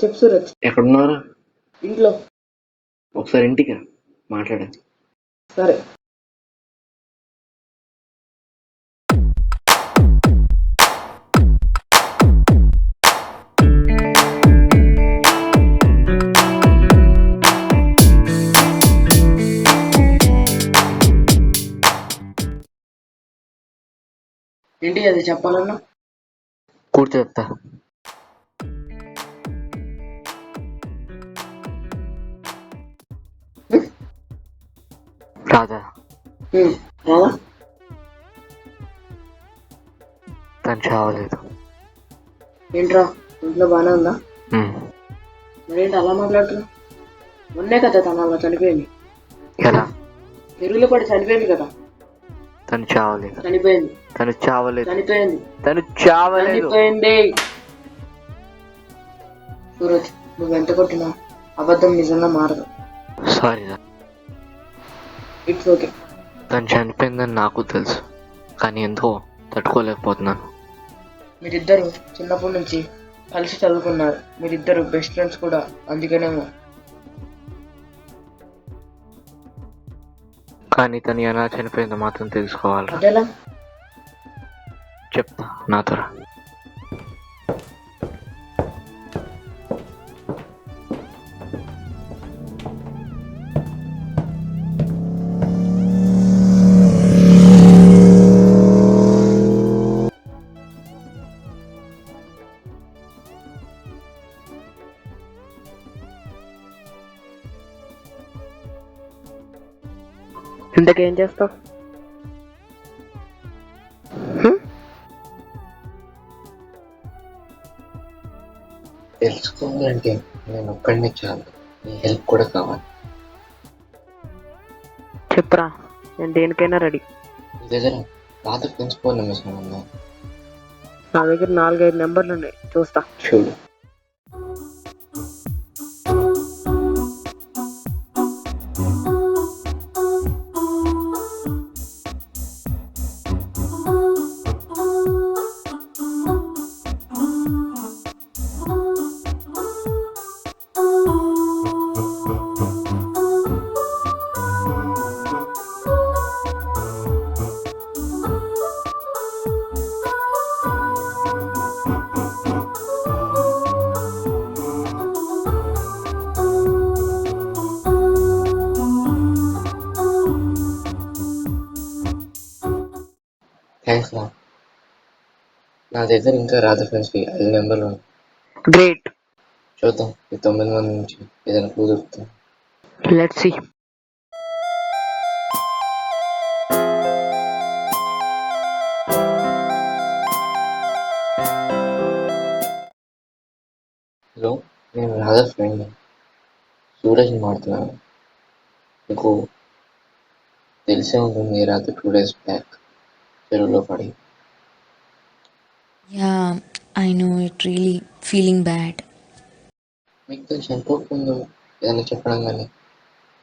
చెప్పు సూరజ్. ఎక్కడున్నారు? ఇంట్లో. ఒకసారి ఇంటికి రా, మాట్లాడాలి. సరే. ఏంటి అది చెప్పాలన్నా? కూర్చో చెప్తా. రాధా రాదా? తను చావలేదు. ఏంట్రా, ఇంట్లో బాగానే ఉందా? ఉమ్. మరేంటి అలా మాట్లాడుతున్నా? మొన్నే కదా తను అలా చనిపోయింది. ఎలా? చెరువులో పడి చనిపోయింది కదా. తను చావలేదు. చనిపోయింది. తను చావలేదు. చనిపోయింది. తను చావలేదు. చనిపోయింది. సూరజ్, నువ్వు ఎంత కొట్టినా అబద్ధం నిజంగా మారదు. సారీ రా. It's okay. తను చనిపోయిందని నాకు తెలుసు, కానీ ఎంతో తట్టుకోలేకపోతున్నాను. మీరిద్దరు చిన్నప్పటి నుంచి కలిసి చదువుకున్నారు. మీరిద్దరు బెస్ట్ ఫ్రెండ్స్ కూడా, అందుకనేమో. కానీ తను ఎలా చనిపోయిందో మాత్రం తెలుసుకోవాలి. అదేలా? చెప్తా, నాతో రా. ఇంతకేం చేస్తావు? తెలుసుకోవాలంటే నేను ఒక్కడినే చాలు, నీ హెల్ప్ కూడా కావాలి. చెప్పరా, నేను దేనికైనా రెడీ. నీ దగ్గర పాత ఫ్రెండ్స్ ఫోన్ నెంబర్స్ ఉందా? నా దగ్గర 4-5 నెంబర్లు ఉన్నాయి, చూస్తా. చూడు. థ్యాంక్స్ రా. నా దగ్గర ఇంకా రాధ ఫ్రెండ్స్కి 5 నెంబర్లు ఉన్నాయి. గ్రేట్. చూద్దాం ఈ 9 మంది నుంచి ఏదైనా క్లూ దొరుకుతాం. Let's see. హలో, నేను రాధ ఫ్రెండ్ సూరజ్ని మాట్లాడుతున్నాను. నీకు తెలిసే ఉంటుంది, రాత్రి 2 days బ్యాక్ చెరువులో పడి. Yeah, I know it, really feeling bad. మీకు తెలిసి చనిపోకముందు ఏదైనా చెప్పడం కానీ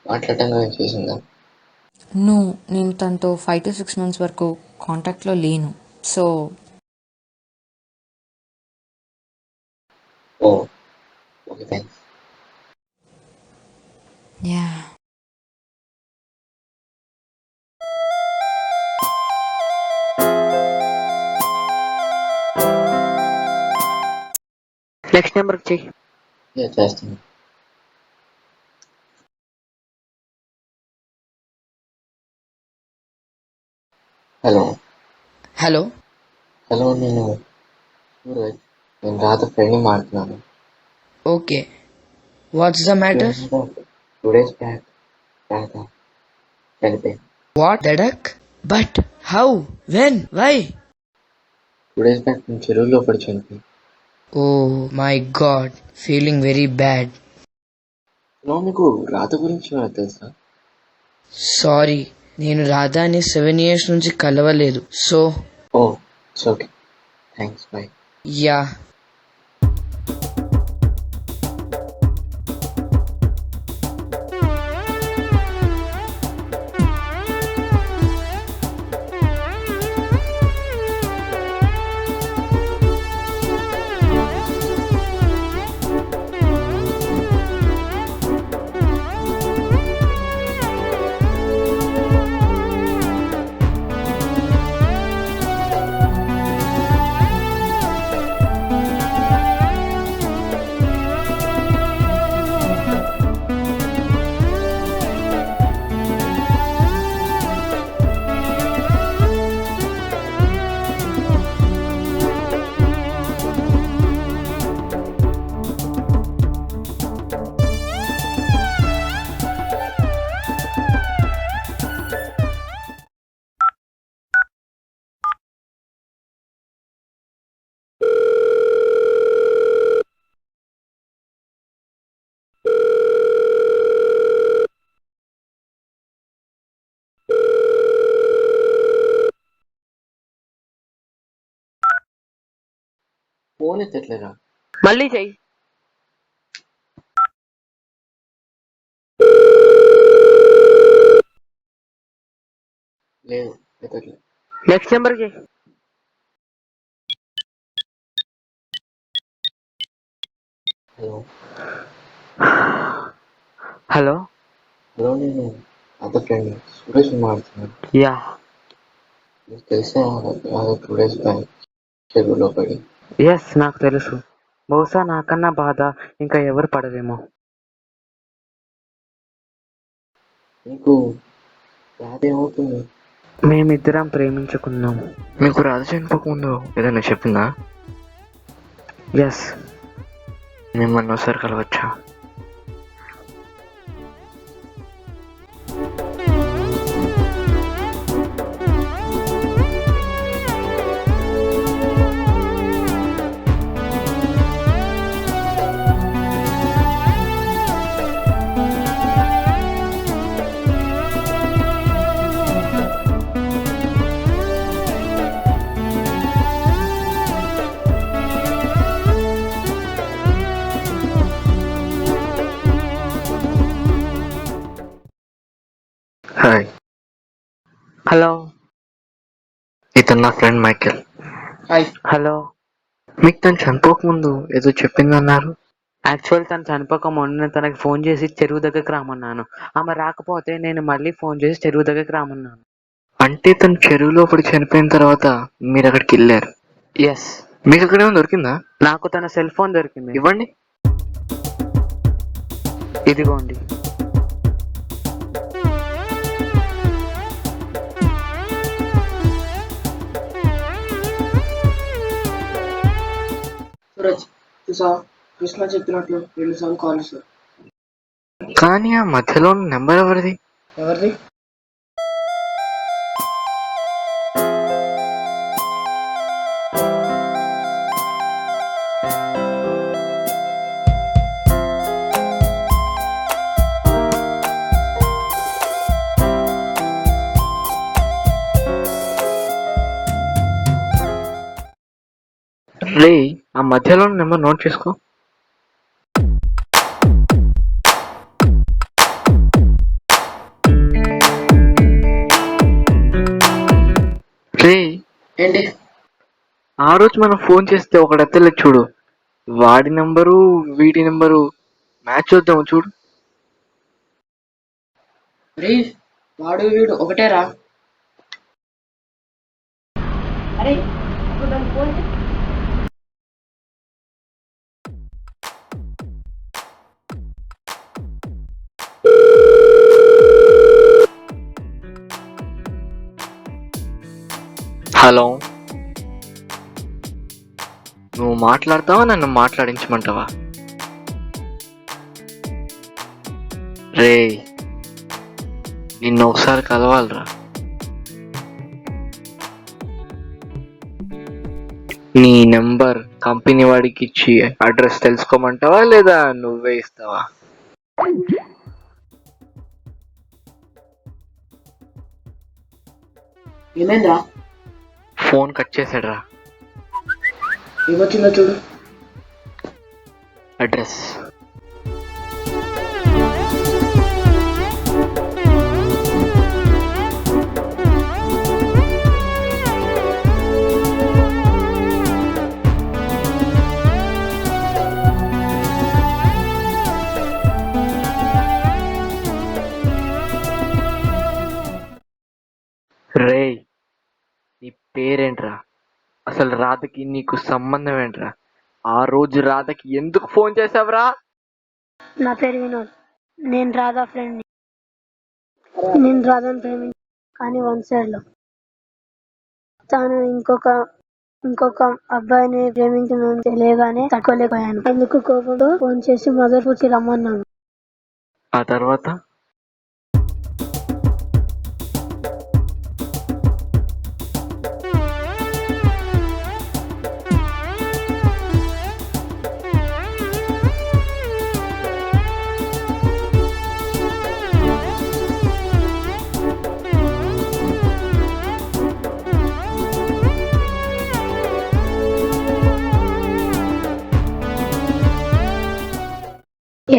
మాట్లాడటం కానీ చేసిందా? No, నేను తనతో 5 to 6 months వరకు కాంటాక్ట్లో లేను. సో ఓ ఓకే, థ్యాంక్స్. యా. నెక్స్ట్ నెంబర్కి చెయ్యి. చేస్తాను. Hello hello. హలో, నేను సూరజ్, నేను రాధ ఫ్రెండ్ని మాట్లాడుతున్నాను. Okay, what's the matter? 2 days back Radha చనిపోయింది. వాట్ దడక్? But how? When? Why? 2 days back నేను చెరువులో పడి చనిపోయింది. Oh my god, feeling very bad. మీకు రాధ గురించి ఏమైనా తెలుసా? సారీ, నేను రాధాని 7 years నుంచి కలవలేదు. So oh it's okay, thanks, bye. Yeah. Phone ఎత్తట్లేరా? మళ్ళీ చెయ్యి. లేదు, ఎత్తట్లేదు. నెక్స్ట్ నెంబర్ కి. Hello hello. హలో, నేను అదే ఫ్రెండ్ సురేష్ మాట్లాడుతున్నాను. యా. మీకు తెలిసే 2 days బ్యాక్ చెరువులో పడి. ఎస్, నాకు తెలుసు. బహుశా నాకన్నా బాధ ఇంకా ఎవరు పడరేమో. మీకు రాధ ఏమవుతుంది? మేమిద్దరం ప్రేమించుకున్నాం. మీకు రాధ చనిపోకముందు ఏదైనా చెప్పిందా? ఎస్. మిమ్మల్ని ఒకసారి కలవచ్చా? Hi, hello. ఇతను నా ఫ్రెండ్ మైకేల్. హాయ్. హలో. మీకు తను చనిపోకముందు ఏదో చెప్పిందన్నారు. యాక్చువల్ తను చనిపోక మొన్న తనకి ఫోన్ చేసి చెరువు దగ్గరికి రామన్నాను. ఆమె రాకపోతే నేను మళ్ళీ ఫోన్ చేసి చెరువు దగ్గరికి రామన్నాను. అంటే తను చెరువులో పడి చనిపోయిన తర్వాత మీరు అక్కడికి వెళ్ళారు? ఎస్. మీకు అక్కడ ఏమైనా దొరికిందా? నాకు తన సెల్ ఫోన్ దొరికింది. ఇవ్వండి. ఇదిగోండి. సూరజ్, చూసా కృష్ణ చెప్పినట్లు 2 సార్లు కాల్ చేశారు. కానీ ఆ మధ్యలో నెంబర్ ఎవరిది? ఎవరిది? రే, ఆ మధ్యలో నెంబర్ నోట్ చేసుకో. రే, ఏంటి? ఆ రోజు మనం ఫోన్ చేస్తే ఒకడు ఎత్తలేదు చూడు, వాడి నెంబరు వీడి నెంబరు మ్యాచ్ చూద్దాం చూడు. రే, వాడు వీడు ఒకటేరా. అరే, హలో, నువ్వు మాట్లాడతావా నన్ను మాట్లాడించమంటావా? రే, నిన్ను ఒకసారి కలవాలరా. నీ నెంబర్ కంపెనీ వాడికి ఇచ్చి అడ్రస్ తెలుసుకోమంటావా లేదా నువ్వే ఇస్తావా? ఏమైందా? Phone cut చేసాడురా. ఏమొచ్చిందో చూడు. అడ్రస్. రే, నీ పేరేంట్రా? అసలు రాధకి నీకు సంబంధం ఏంట్రా? ఆ రోజు రాధకి ఎందుకు ఫోన్ చేసావురా? నా పేరు వినోద్. నేను రాధా ఫ్రెండ్ని. నేను రాధాని ప్రేమించాను, కానీ 1 side లో. తాను ఇంకొక అబ్బాయిని ప్రేమించిందని తెలియగానే తట్టుకోలేకపోయాను. అందుకు కోపంతో ఫోన్ చేసి మదర్పూర్కి రమ్మన్నాను. ఆ తర్వాత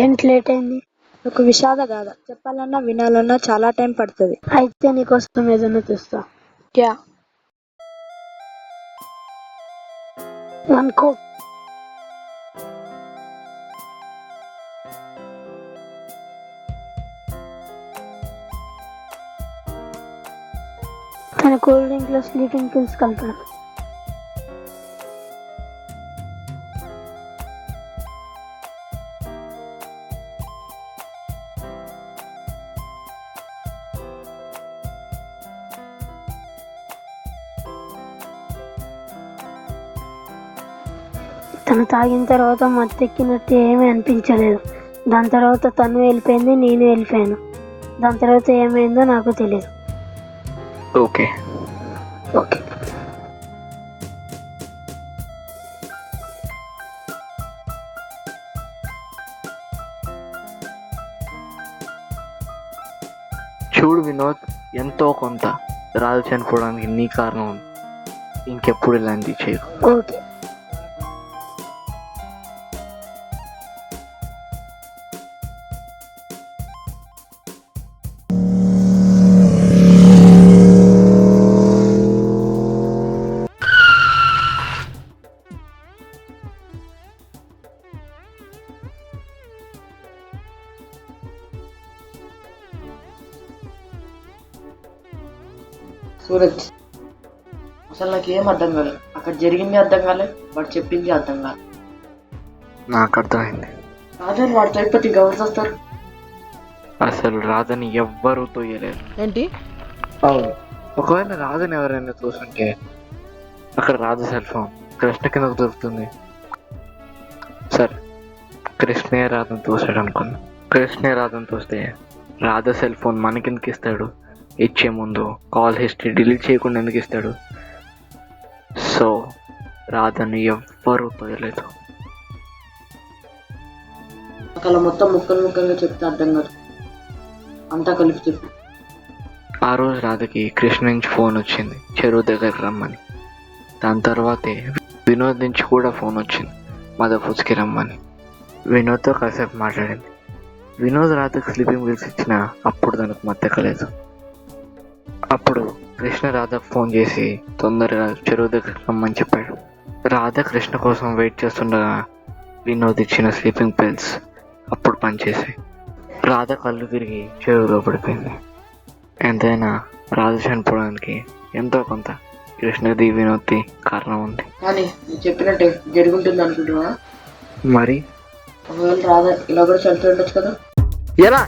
ఏంటి లేట్ అయింది? ఒక విషాద గాథ చెప్పాలన్నా వినాలన్నా చాలా టైం పడుతుంది. అయితే నీకోసం ఏదైనా తెస్తా. యా. 1 కోక్. తన కూల్ డ్రింక్ లో స్లీపింగ్ పిల్స్ కలపడం. తను తాగిన తర్వాత మత్తెక్కినట్టు ఏమీ అనిపించలేదు. దాని తర్వాత తను వెళ్ళిపోయింది, నేను వెళ్ళిపోయాను. దాని తర్వాత ఏమైందో నాకు తెలియదు. ఓకే. ఓకే. చూడు వినోద్, ఎంతో కొంత రాజు చనిపోవడానికి నీ కారణం ఉంది. ఇంకెప్పుడు ఇలాంటివి చేయకు. ఓకే. సూరజ్, అసలు నాకేం అర్థం కాలేదు. అక్కడ జరిగింది అర్థం కాలేదు, వాడు చెప్పింది అర్థం కాలేదు. నాకు అర్థమైంది. రాజన్ వాడితో అయిపోతే గౌరవ వస్తారు. అసలు రాధని ఎవ్వరూ తోయలేరు. ఏంటి? అవును, ఒకవేళ రాధని ఎవరైనా చూసుంటే అక్కడ రాధ సెల్ ఫోన్ కృష్ణ కిందకు దొరుకుతుంది. సరే, కృష్ణే రాధను తోసాడు అనుకున్నా. కృష్ణే రాధను తోస్తే రాధ సెల్ ఫోన్ మన కిందకి ఇస్తాడు. ఇచ్చే ముందు కాల్ హిస్టరీ డిలీట్ చేయకుండా ఎందుకు ఇస్తాడు? సో రాధని ఎవ్వరూ తోయలేదు. అలా మొత్తం ముక్కలుగా చెప్తే అర్థం కాదు, అంతా కలిపి చెప్పు. ఆ రోజు రాధకి కృష్ణ నుంచి ఫోన్ వచ్చింది చెరువు దగ్గర రమ్మని. దాని తర్వాతే వినోద్ నుంచి కూడా ఫోన్ వచ్చింది మదఫూజ్కి రమ్మని. వినోద్తో కాసేపు మాట్లాడింది. వినోద్ రాధకి స్లీపింగ్ పిల్స్ ఇచ్చినా అప్పుడు తనకు మత్తెక్కలేదు. అప్పుడు కృష్ణ రాధకు ఫోన్ చేసి తొందరగా చెరువు దగ్గర రమ్మని చెప్పాడు. రాధ కృష్ణ కోసం వెయిట్ చేస్తుండగా వినోద్ ఇచ్చిన స్లీపింగ్ పిల్స్ అప్పుడు పనిచేసాయి. రాధ కళ్ళు తిరిగి చెరువులో పడిపోయింది. ఎంతైనా రాధ చనిపోవడానికి ఎంతో కొంత కృష్ణది వినోద్ది కారణం ఉంది. కానీ నువ్వు చెప్పినట్టే జరుగుంటుంది అనుకుంటున్నా. మరి ఒకవేళ రాధ ఇలా కూడా చనిపోయి ఉండొచ్చు కదా. ఎలా?